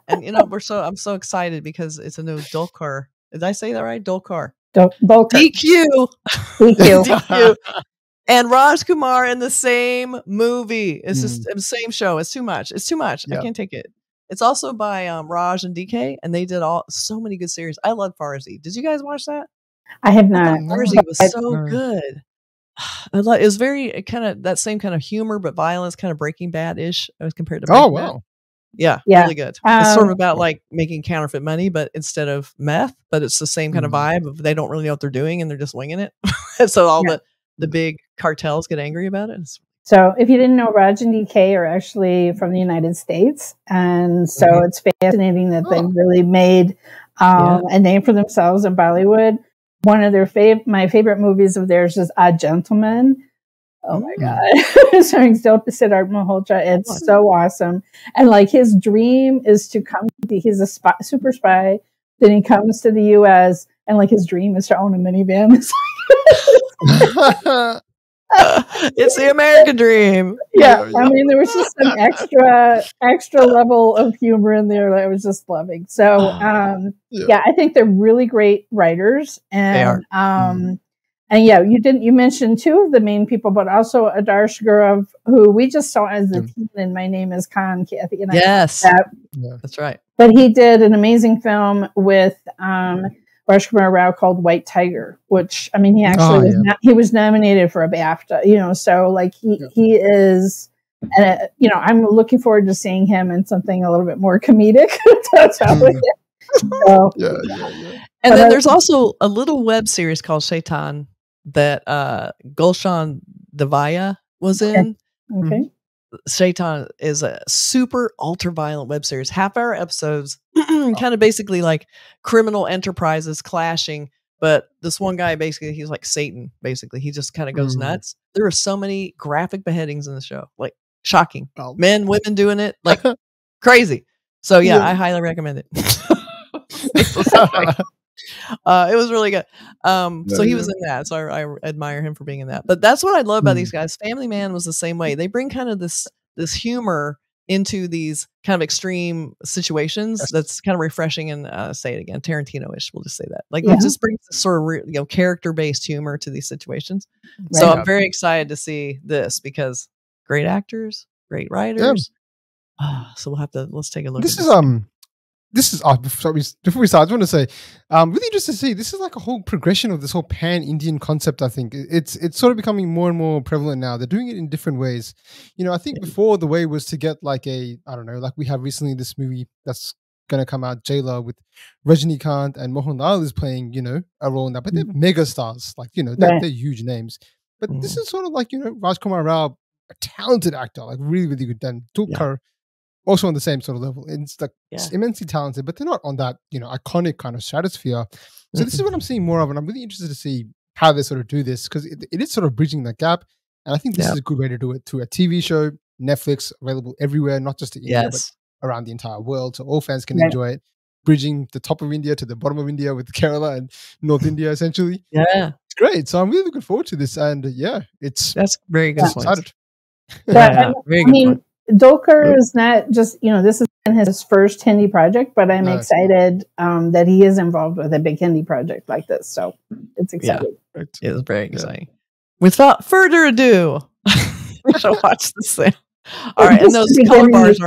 And I'm so excited because it's a new Dulquer. Did I say that right? Dulquer. Dulquer. DQ. DQ. And RajKummar in the same movie. It's just the same show. It's too much. It's too much. I can't take it. It's also by Raj and DK, and they did so many good series. I love Farzi. Did you guys watch that? I have not. Farzi was so good. It was very kind of that same kind of humor, but violence, kind of Breaking Bad-ish as compared to Breaking Bad. Yeah, really good. It's sort of about like making counterfeit money, but instead of meth, but it's the same kind of vibe of they don't really know what they're doing and they're just winging it. So all the big cartels get angry about it. So if you didn't know, Raj and DK are actually from the United States. And so it's fascinating that they've really made a name for themselves in Bollywood. One of their my favorite movies of theirs is Odd Gentleman. Oh my God. Starring Siddharth Malhotra. It's so awesome. And like his dream is to come, he's a super spy. Then he comes to the US and like his dream is to own a minivan. It's the American dream. Yeah. I mean, there was just some extra level of humor in there that I was just loving. So, I think they're really great writers. And, they are. And you mentioned two of the main people, but also Adarsh Gaurav, who we just saw as the teen in My Name is Khan, Kathy. And that's right. But he did an amazing film with RajKummar Rao called White Tiger, which, I mean, he actually he was nominated for a BAFTA, so like he is, I'm looking forward to seeing him in something a little bit more comedic. And then there's also a little web series called Shaitan that Gulshan Devaya was in. Okay. Shaitan is a super ultra violent web series, half-hour episodes, kind of basically like criminal enterprises clashing. But this one guy, basically, he's like Satan. Basically, he just kind of goes nuts. There are so many graphic beheadings in the show, like shocking. Men, women doing it, like crazy. So I highly recommend it. It was really good. So he was in that. So I admire him for being in that. But that's what I love about these guys. Family Man was the same way. They bring kind of this humor into these kind of extreme situations. That's kind of refreshing and say it again, Tarantino-ish. We'll just say that. Like it just brings this sort of character-based humor to these situations. Right. So I'm very excited to see this because great actors, great writers. So let's take a look. This is before we start, I just want to say, really interested to see. This is like a whole progression of this whole pan-Indian concept. I think it's sort of becoming more and more prevalent now. They're doing it in different ways. I think before the way was to get like like we have recently this movie that's going to come out, Jailer, with Rajinikanth and Mohanlal is playing, a role in that. But they're mega stars, like they're huge names. But this is sort of like Rajkumar Rao, a talented actor, like really really good. And Dulquer. Also on the same sort of level. It's like it's immensely talented, but they're not on that, iconic kind of stratosphere. So this is what I'm seeing more of, and I'm really interested to see how they sort of do this because it is sort of bridging that gap. And I think this is a good way to do it to a TV show, Netflix, available everywhere, not just in India, but around the entire world. So all fans can enjoy it. Bridging the top of India to the bottom of India with Kerala and North India, essentially. Yeah. It's great. So I'm really looking forward to this. And that's very good. Excited. Very good point. Dulquer is not just, this is his first Hindi project, but I'm excited that he is involved with a big Hindi project like this. So it's exciting. Yeah, it's very exciting. Without further ado, we should watch this thing. All right, and those color bars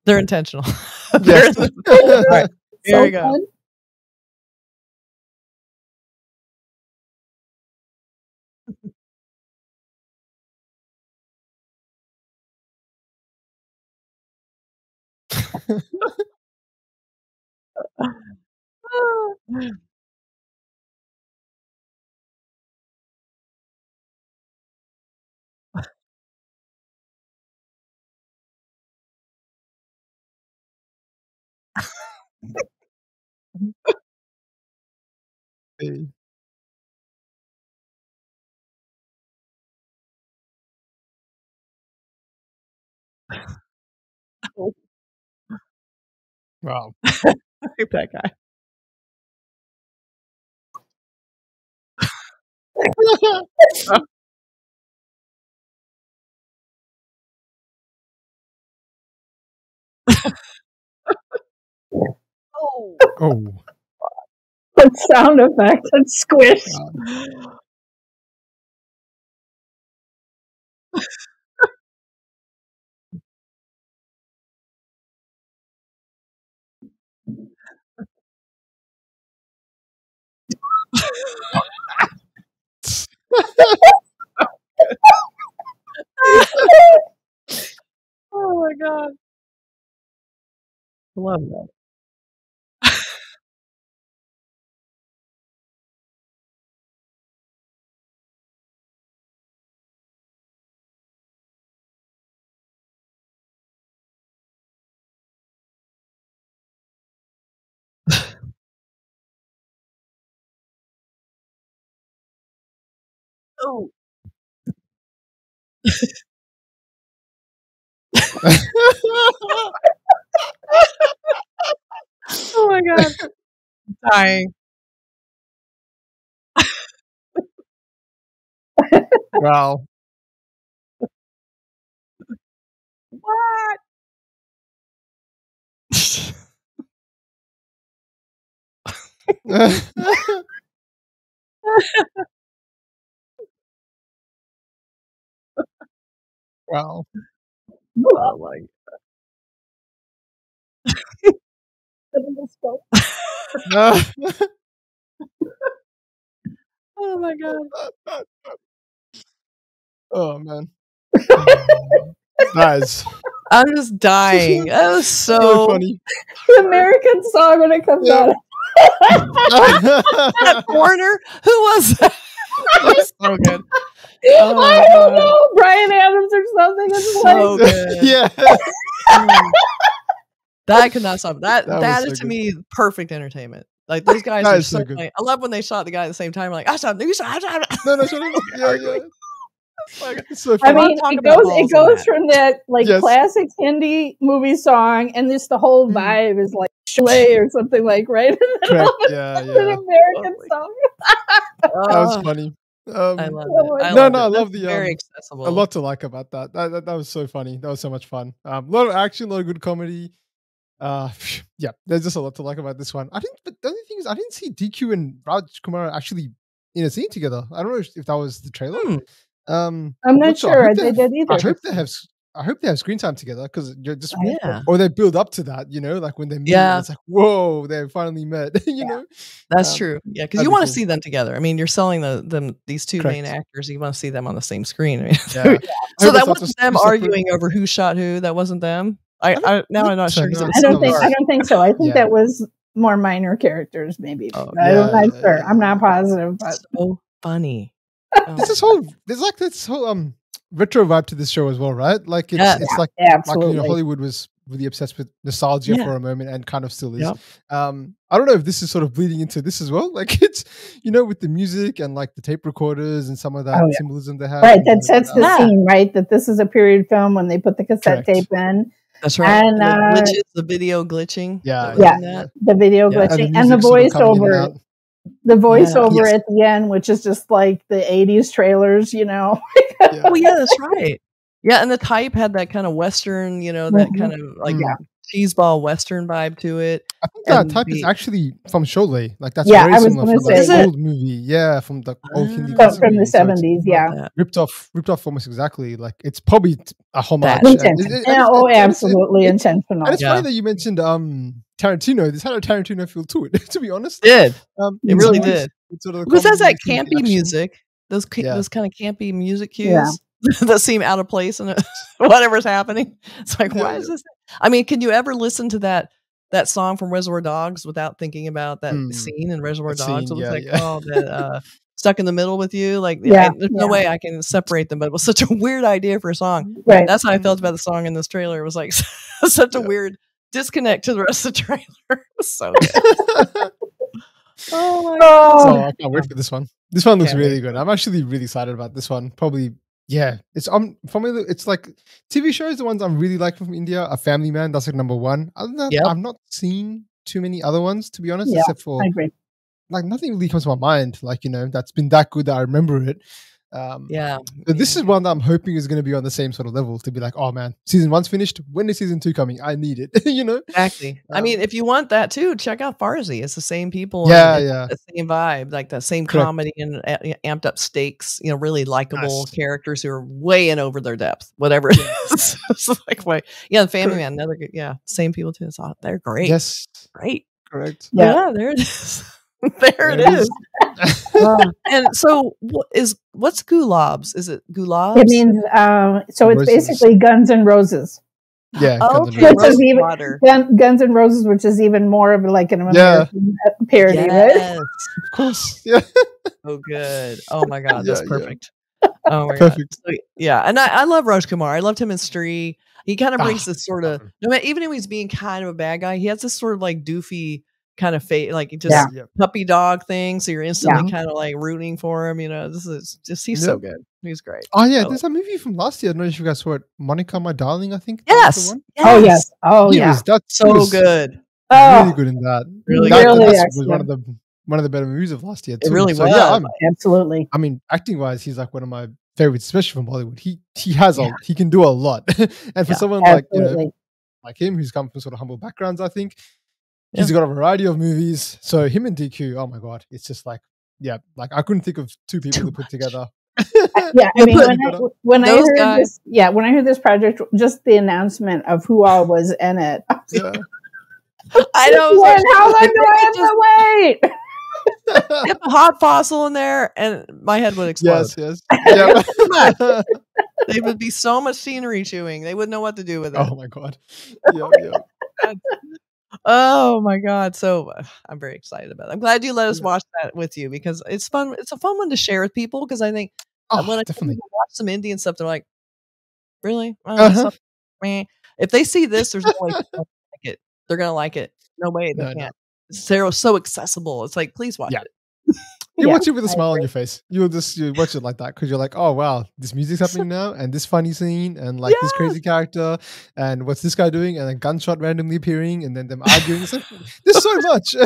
they're intentional. All right, here we go. Wow. That guy. Oh. That sound effect and squish. Oh my god. Love that. Oh. Oh my god. Dying. Wow. What? Wow. Oh my. Oh my god. Oh man. Nice. I'm just dying. That was so So funny. The American song when it comes out. That foreigner? Who was that? That's so good. Oh my I don't God. know, Brian Adams or something. It's So like, good. Yeah. That I could not stop. That That that was is so to good. me perfect entertainment. Like those guys That are is so so good. funny. I love when they shot the guy at the same time. Like I shot, you shot, I shot. No, shut up. Yeah. It's so I funny. mean, talk it about goes balls in that. from that like Yes. classic Hindi movie song, and just the whole vibe is like Chalet or something like right in the middle Correct. of Yeah. an American song. That was Oh, funny. I love Oh it. my I No, love no, I it. love That's the very a accessible. lot to like about that. That was so funny. That was so much fun. A lot of action, a lot of good comedy. Yeah, there's just a lot to like about this one. But the only thing is, I didn't see DQ and RajKummar actually in a scene together. I don't know if that was the trailer. I'm not sure. I did either. I hope they have screen time together because you're just Yeah. or they build up to that. You know, like when they meet, Yeah. it's like whoa, they finally met. You know, That's true. Yeah, because that'd you be want to cool. see them together. I mean, you're selling these two main Correct. actors. You want to see them on the same screen. I mean, Yeah. so I hope that it's not wasn't just them two separate- arguing over who shot who. That wasn't them. I Now think I'm not so, sure because no. it was I so don't think. dark. I don't think so. I think Yeah. that was more minor characters, maybe. Oh, I'm not yeah, sure. yeah. I'm not positive, but So funny. Oh, There's like this whole retro vibe to this show as well, right? Like Yes. it's like absolutely. Hollywood was really obsessed with nostalgia Yeah. for a moment and kind of still is. Yep. I don't know if this is sort of bleeding into this as well. Like it's with the music and like the tape recorders and some of that symbolism they have. Right, and that sets the Yeah. scene, right? That this is a period film when they put the cassette Correct. tape in. That's right. And, the glitches, the video glitching. Yeah, that was in that. The video Yeah. glitching the and the music sort of coming in and voiceover. out. The voiceover Yes. at the end, which is just like the 80s trailers, Yeah. Oh yeah, that's right. Yeah, and the type had that kind of Western, that kind of like cheeseball Western vibe to it. I think that And type is the- actually from Sholay. Like that's Yeah, very I was similar gonna from say that that. old movie. Yeah, from the old Hindi Ah. classic from the movie. So it's 70s, Love yeah. that. ripped off almost exactly. Like it's probably a homage. That. Intentional. Absolutely intentional. And it's Yeah. funny that you mentioned Tarantino. This had a Tarantino feel to it, to be honest. It in really some ways, did. with sort of the Because it has that comedy, the campy action. music, those Yeah. those kind of campy music cues Yeah. that seem out of place and whatever's happening. It's like, why is this? I mean, can you ever listen to that song from Reservoir Dogs without thinking about that scene in Reservoir That Dogs? scene, It was yeah, like, that stuck in the middle with you. Like, Yeah, there's no way I can separate them. But it was such a weird idea for a song. Right. That's how I felt about the song in this trailer. It was like such a weird disconnect to the rest of the trailer. It was so good. Oh my god! So I can't wait for this one. This one looks Can't really good. I'm actually really excited about this one. Probably, yeah. It's for me. It's like TV shows. The ones I'm really liking from India are Family Man. That's like number one. Other than that, Yep. I've not seen too many other ones, to be honest, Yeah, except for I agree. like nothing really comes to my mind. Like that's been that good that I remember it. Yeah. But this is one that I'm hoping is going to be on the same sort of level, to be like, oh man, season 1's finished. When is season 2 coming? I need it. You know? Exactly. I mean, if you want that too, check out Farsi. It's the same people. Yeah, and yeah. the same vibe, like the same Correct. comedy and amped up stakes. You know, really likable characters who are way in over their depth. Whatever it is. It's like the Family Man. Another good. Yeah, same people too. So they're great. Yes. Great. Correct. Yeah, there it is. there it is. And so, what's Gulaabs? Is it Gulaabs? It means so it's basically Guns N' Roses. Yeah, Guns N' Roses, which is even more of like an American parody, right? Of course. Yeah. Oh, good. Oh my God, that's perfect. Oh my Perfect. God. So, yeah, and I love RajKummar. I loved him in Stree. He kind of brings this sort of even if he's being kind of a bad guy, he has this sort of like doofy kind of face, like just puppy dog thing. So you're instantly kind of like rooting for him. You know, this is just he's so good. He's great. Oh yeah, there's a movie from last year. I don't know if you guys saw it. Monica, My Darling. I think. Yes. One. Oh yes. Oh yeah. That's so good. Really good in that. Really, that really was one of the better movies of last year too. It really was. Yeah, absolutely. I mean, acting wise, he's like one of my favorites, especially from Bollywood. He has he can do a lot, and for someone like like him who's come from sort of humble backgrounds, I think he's got a variety of movies. So him and DQ, oh my God, it's just like I couldn't think of two people to put together. I mean, when I heard this project, just the announcement of who all was in it, I know. How long do I have to wait? Get the hot fossil in there, and my head would explode. Yes. Yeah. They would be so much scenery chewing. They wouldn't know what to do with it. Oh my God. Yeah. Oh my God. So I'm very excited about it. I'm glad you let us watch that with you because it's fun. It's a fun one to share with people because I think when I watch some Indian stuff, they're like, really? If they see this, there's no way they're gonna like it. They're going to like it. No way they can't. It's so accessible. It's like, please watch it. You watch it with a smile on your face. You watch it like that because you're like, oh wow, this music's happening now, and this funny scene, and like this crazy character, and what's this guy doing, and then gunshot randomly appearing, and then them arguing. It's like, there's so much.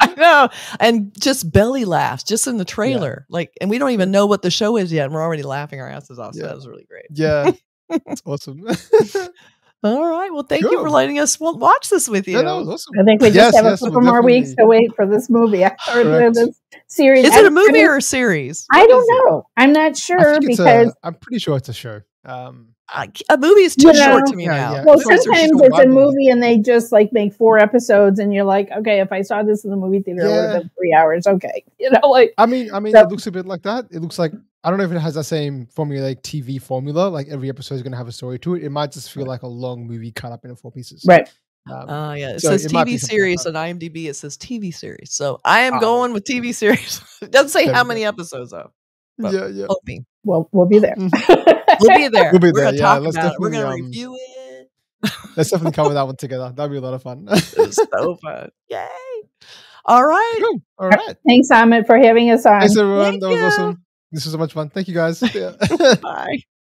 I know, and just belly laughs just in the trailer, and we don't even know what the show is yet, and we're already laughing our asses off. So that was really great. Yeah, it's awesome. All right. Well, thank you for letting us watch this with you. Yeah, that was awesome. I think we just have a couple more weeks to wait for this movie. This series. Is it a movie or a series? I don't know. I'm not sure because I'm pretty sure it's a show. A movie is too short to me now. Yeah. Well, sometimes it's a movie and they just like make 4 episodes, and you're like, okay, if I saw this in the movie theater, it would have been 3 hours. Okay, I mean, it looks a bit like that. It looks like, I don't know if it has that same formulaic TV formula. Like every episode is going to have a story to it. It might just feel like a long movie cut up into 4 pieces. Right. It says TV series on IMDb. It says TV series. So I am going with TV series. It doesn't say how many episodes though. Yeah. We'll be there. We'll be there. We're going to talk about it. We're going to review it. Let's definitely cover that one together. That'd be a lot of fun. It's so fun. Yay. All right. Cool. All right. Thanks, Amit, for having us on. Thanks, everyone. That was awesome. This was so much fun. Thank you, guys. Bye.